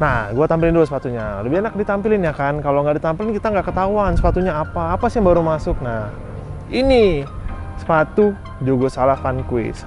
Nah, gue tampilin dulu sepatunya. Lebih enak ditampilin ya kan. Kalau nggak ditampilin kita nggak ketahuan sepatunya apa sih yang baru masuk. Nah, ini sepatu Jogo Sala Vanquish.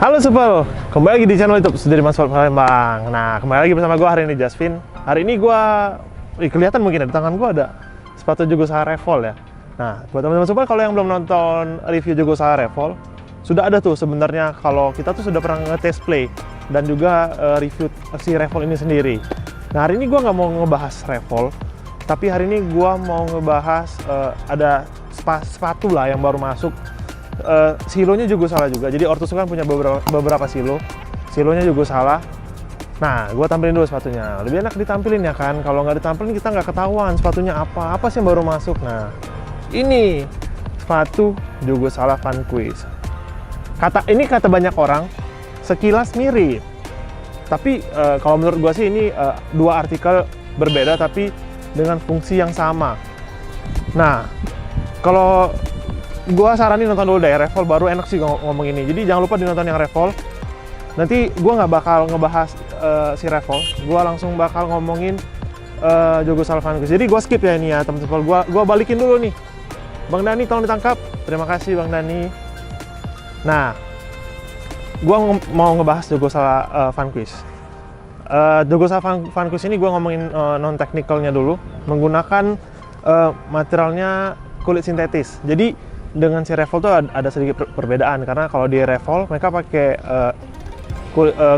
Halo Supel, kembali lagi di channel YouTube Sudirman Sport Palembang. Nah, kembali lagi bersama gue hari ini, Jasvin. Hari ini gue, kelihatan mungkin di tangan gue ada sepatu Jogo Sala Revol ya. Nah, buat teman-teman Supel, kalau yang belum nonton review Jogo Sala Revol, sudah ada tuh sebenarnya. Kalau kita tuh sudah pernah nge-test play dan juga review si Revol ini sendiri. Nah, hari ini gue nggak mau ngebahas Revol, tapi hari ini gue mau ngebahas ada sepatu lah yang baru masuk. Silonya Jogo Sala juga, jadi Ortus kan punya beberapa silonya Jogo Sala. Nah, gue tampilin dulu sepatunya. Lebih enak ditampilin ya kan. Kalau nggak ditampilin kita nggak ketahuan sepatunya apa sih yang baru masuk. Nah, ini sepatu Jogo Sala Vanquish. Ini kata banyak orang sekilas mirip, tapi kalau menurut gue sih ini dua artikel berbeda tapi dengan fungsi yang sama. Nah, kalau gua saranin nonton dulu deh Revol, baru enak sih ngomong ini. Jadi jangan lupa dinonton yang Revol. Nanti gua nggak bakal ngebahas si Revol, gua langsung bakal ngomongin Jogo Sala Vanquish. Jadi gua skip ya ini ya teman-teman. Gua balikin dulu nih. Bang Dani tolong ditangkap. Terima kasih Bang Dani. Nah, gua mau ngebahas Jogo Sala Vanquish. Jogo Sala Vanquish ini gua ngomongin non teknikalnya dulu. Menggunakan materialnya kulit sintetis. Jadi dengan si Revol tuh ada sedikit perbedaan, karena kalau di Revol mereka pakai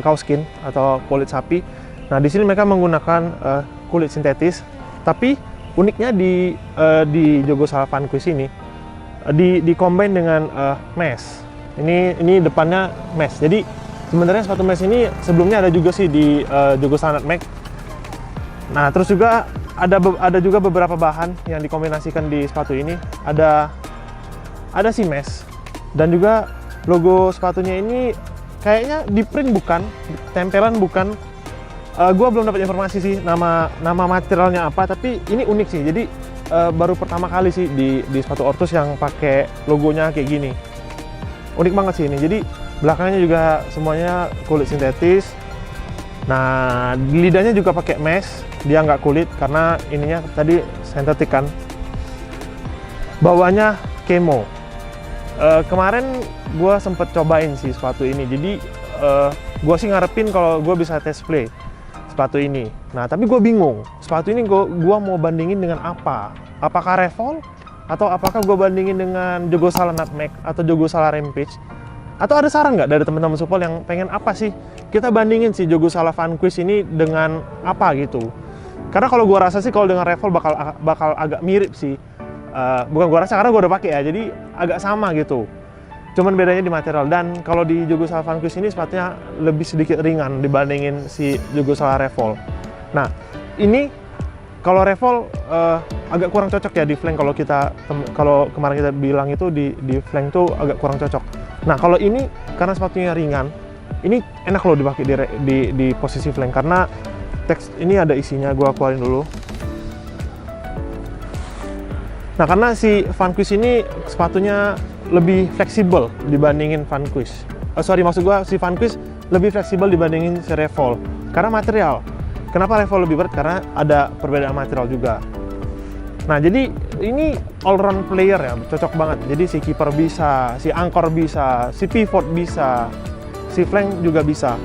cow skin atau kulit sapi. Nah, di sini mereka menggunakan kulit sintetis. Tapi uniknya di Jogo Sala Vanquish ini di combine dengan mesh. Ini depannya mesh. Jadi sebenarnya sepatu mesh ini sebelumnya ada juga sih di Jogo Sala Nutmeg. Nah, terus juga ada juga beberapa bahan yang dikombinasikan di sepatu ini. Ada si mesh, dan juga logo sepatunya ini kayaknya di print bukan, tempelan bukan. Gua belum dapat informasi sih nama materialnya apa, tapi ini unik sih. Jadi baru pertama kali sih di sepatu Ortus yang pakai logonya kayak gini. Unik banget sih ini. Jadi belakangnya juga semuanya kulit sintetis. Nah, lidahnya juga pakai mesh, dia nggak kulit karena ininya tadi sintetik kan. Bawahnya camo. Kemarin gue sempet cobain sih sepatu ini, jadi gue sih ngarepin kalau gue bisa test play sepatu ini. Nah, tapi gue bingung, sepatu ini gue mau bandingin dengan apa? Apakah Revol? Atau apakah gue bandingin dengan Jogo Sala Nutmeg atau Jogo Sala Rampage? Atau ada saran nggak dari teman-teman Supel yang pengen apa sih? Kita bandingin si Jogo Sala Vanquish ini dengan apa gitu? Karena kalau gue rasa sih kalau dengan Revol bakal agak mirip sih. Bukan gue rasa, karena gue udah pakai ya, jadi agak sama gitu. Cuman bedanya di material. Dan kalau di Jogo Sala Vanquish ini sepatunya lebih sedikit ringan dibandingin si Jogo Sala Revol. Nah, ini kalau Revol agak kurang cocok ya di flank. Kalau kemarin kita bilang itu di flank tuh agak kurang cocok. Nah, kalau ini karena sepatunya ringan, ini enak loh dipakai di posisi flank, karena teks ini ada isinya. Gue keluarin dulu. Nah, karena si Vanquish ini sepatunya lebih fleksibel dibandingin Vanquish. Maksud gua si Vanquish lebih fleksibel dibandingin si Revol. Karena material. Kenapa Revol lebih berat? Karena ada perbedaan material juga. Nah, jadi ini all round player ya, cocok banget. Jadi si kiper bisa, si angkor bisa, si pivot bisa, si flank juga bisa.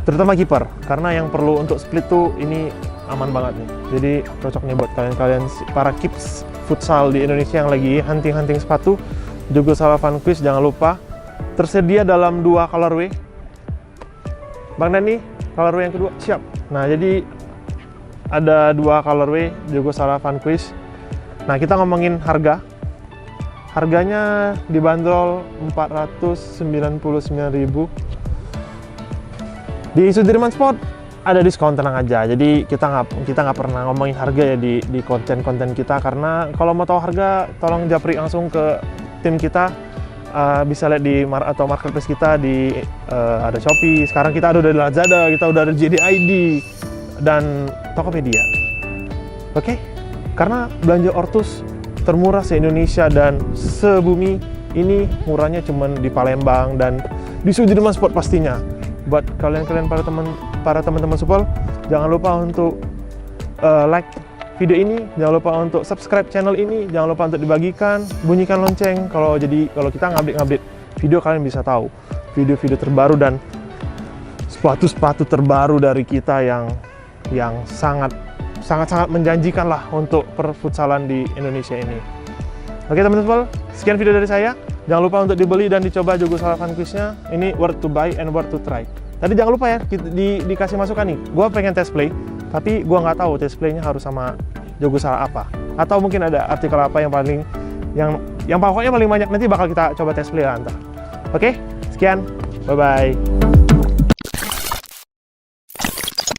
Terutama kiper, karena yang perlu untuk split tuh ini aman banget nih. Jadi cocok nih buat kalian para kids futsal di Indonesia yang lagi hunting sepatu. Jogo Sala Vanquish jangan lupa tersedia dalam 2 colorway. Bang Dani, colorway yang kedua siap. Nah, jadi ada 2 colorway Jogo Sala Vanquish. Nah, kita ngomongin harga. Harganya dibanderol 499.000. Di Sudirman Sport ada diskon, tenang aja. Jadi kita nggak pernah ngomongin harga ya di konten-konten kita, karena kalau mau tahu harga tolong japri langsung ke tim kita bisa lihat di atau marketplace kita di ada Shopee. Sekarang kita ada di Lazada, kita udah ada JDID dan Tokopedia. Oke? Karena belanja ortus termurah se-Indonesia dan sebumi ini, murahnya cuman di Palembang dan di Sudirman Sport pastinya. Buat kalian-kalian para teman-teman Supol, jangan lupa untuk like video ini, jangan lupa untuk subscribe channel ini, jangan lupa untuk dibagikan, bunyikan lonceng kalau kita ngupdate video, kalian bisa tahu video-video terbaru dan sepatu-sepatu terbaru dari kita yang sangat menjanjikan lah untuk perfutsalan di Indonesia ini. Oke teman-teman Supol, sekian video dari saya. Jangan lupa untuk dibeli dan dicoba Jogosala Fun Quiz-nya. Ini worth to buy and worth to try. Tadi jangan lupa ya, dikasih masukan nih. Gua pengen test play, tapi gua nggak tahu test play-nya harus sama Jogosala apa. Atau mungkin ada artikel apa yang pokoknya paling banyak, nanti bakal kita coba test play lah ntar. Oke, sekian. Bye-bye.